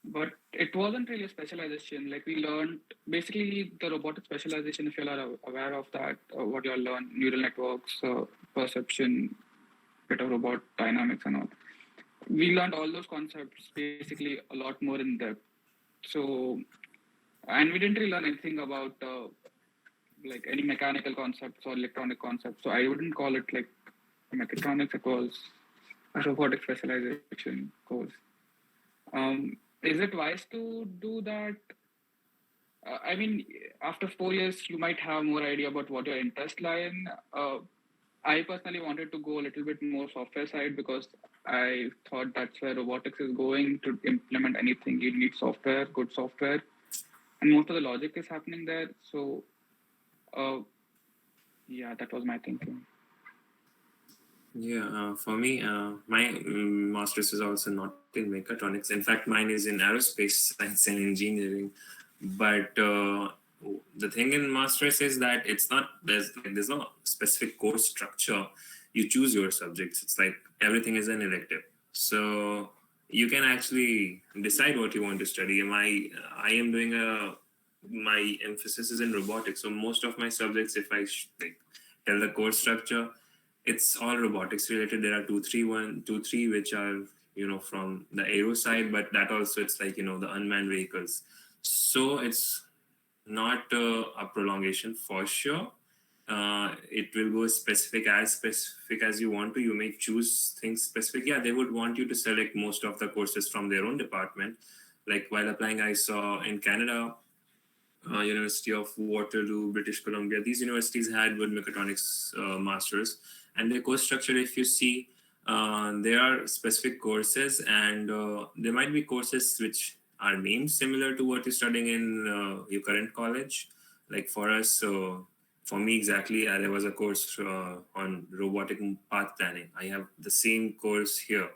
But it wasn't really a specialization. Like we learned basically the robotic specialization, if you are aware of that, what you all learn, neural networks, perception, bit of robot dynamics and all. We learned all those concepts basically a lot more in depth. So and we didn't really learn anything about like any mechanical concepts or electronic concepts. So I wouldn't call it like mechatronics. It was a robotic specialization course. Is it wise to do that? I mean, after 4 years, you might have more idea about what your interests lie in. I personally wanted to go a little bit more software side because I thought that's where robotics is going. To implement anything, you need software, good software, and most of the logic is happening there. So, yeah, that was my thinking. Yeah, for me, my master's is also not in mechatronics. In fact, mine is in aerospace science and engineering. But the thing in master's is that it's not there's no specific course structure. You choose your subjects. It's like everything is an elective, so you can actually decide what you want to study. I am doing my emphasis is in robotics, so most of my subjects, if I tell the course structure, it's all robotics related. There are two, three, which are from the aero side, but that also it's like the unmanned vehicles. So it's not a prolongation for sure. It will go specific as you want to. You may choose things specific. Yeah, they would want you to select most of the courses from their own department. Like while applying, I saw in Canada, University of Waterloo, British Columbia, these universities had good mechatronics masters, and their course structure, if you see, there are specific courses, and there might be courses which are named similar to what you're studying in your current college. Like for us, for me exactly, there was a course on robotic path planning. I have the same course here.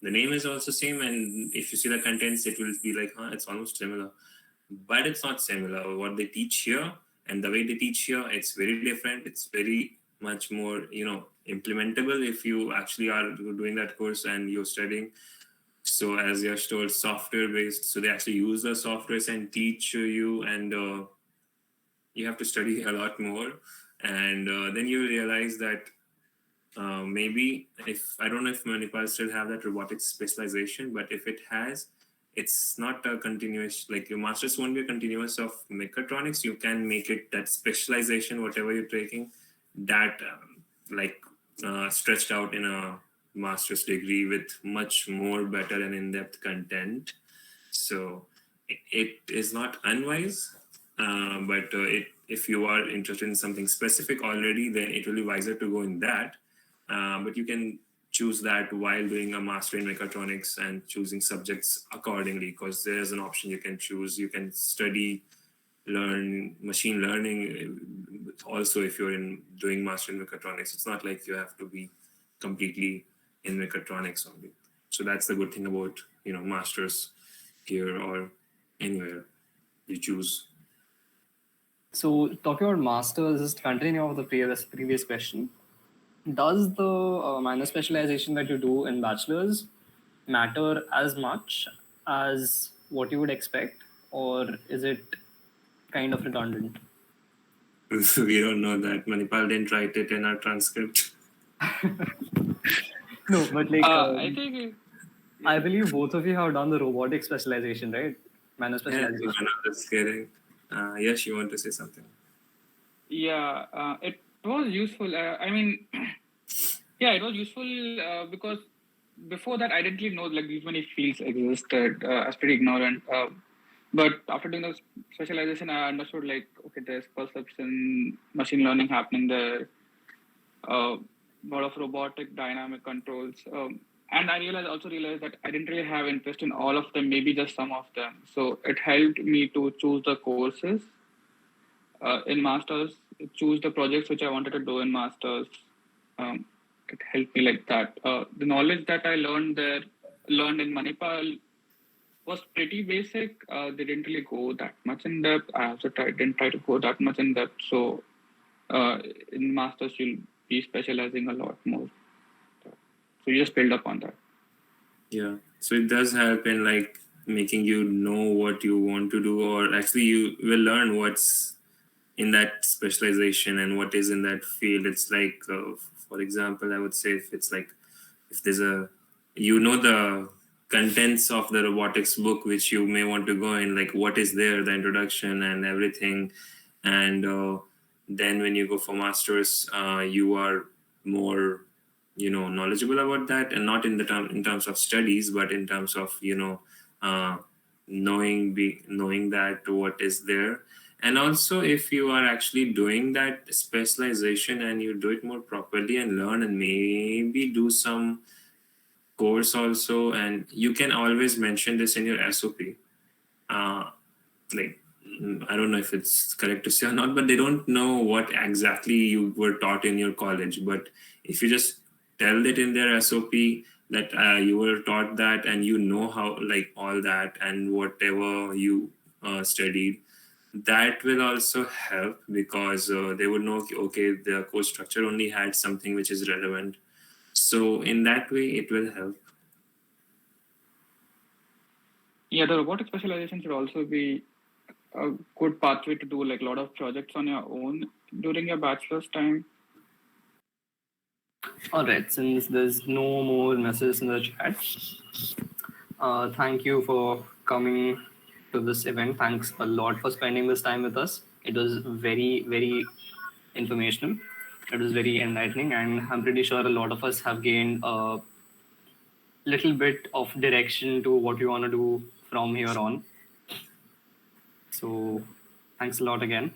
The name is also same, and if you see the contents, it will be like, it's almost similar, but it's not similar. What they teach here and the way they teach here, it's very different. It's very much more implementable if you actually are doing that course and you're studying. So as Yash told, software based, so they actually use the softwares and teach you, and you have to study a lot more, and then you realize that maybe, if I don't know if Manipal still have that robotics specialization, but if it has, it's not a continuous, like your master's won't be a continuous of mechatronics. You can make it that specialization, whatever you're taking, that stretched out in a master's degree with much more better and in-depth content. So it is not unwise, but if you are interested in something specific already, then it will be wiser to go in that. But you can choose that while doing a master in mechatronics and choosing subjects accordingly, because there is an option you can choose. You can learn machine learning also if you're doing master in mechatronics. It's not like you have to be completely in mechatronics only. So that's the good thing about masters here or anywhere you choose. So talking about masters, just continuing off the previous question, does the minor specialization that you do in bachelor's matter as much as what you would expect, or is it kind of redundant? We don't know that. Manipal didn't write it in our transcript. No, but like I think I believe both of you have done the robotic specialization, right? Minor specialization. Yeah, I'm just kidding. Yes, you want to say something? Yeah, it was useful. I mean, yeah, it was useful because before that, I didn't really know like these many fields existed. I was pretty ignorant. But after doing the specialization, I understood like, okay, there's perception, machine learning happening there, a lot of robotic dynamic controls. And I also realized that I didn't really have interest in all of them, maybe just some of them. So it helped me to choose the courses in masters, choose the projects which I wanted to do in masters. It helped me like that. The knowledge that I learned in Manipal was pretty basic. They didn't really go that much in depth. I also didn't try to go that much in depth. So in masters, you'll be specializing a lot more. So you just build up on that. Yeah. So it does help in like making you know what you want to do, or actually you will learn what's in that specialization and what is in that field. It's like, for example, I would say if there's the contents of the robotics book which you may want to go in, like what is there, the introduction and everything. And then when you go for masters, you are more knowledgeable about that, and not in the in terms of studies, but in terms of knowing that what is there. And also, if you are actually doing that specialization and you do it more properly and learn and maybe do some course also, and you can always mention this in your SOP. Like, I don't know if it's correct to say or not, but they don't know what exactly you were taught in your college. But if you just tell it in their SOP that you were taught that, and how, like, all that and whatever you studied, that will also help, because they would know, okay, the course structure only had something which is relevant. So in that way, it will help. Yeah, the robotic specialization should also be a good pathway to do like a lot of projects on your own during your bachelor's time. All right, since there's no more messages in the chat, thank you for coming to this event. Thanks a lot for spending this time with us. It was very, very informational. It was very enlightening, and I'm pretty sure a lot of us have gained a little bit of direction to what you want to do from here on. So thanks a lot again.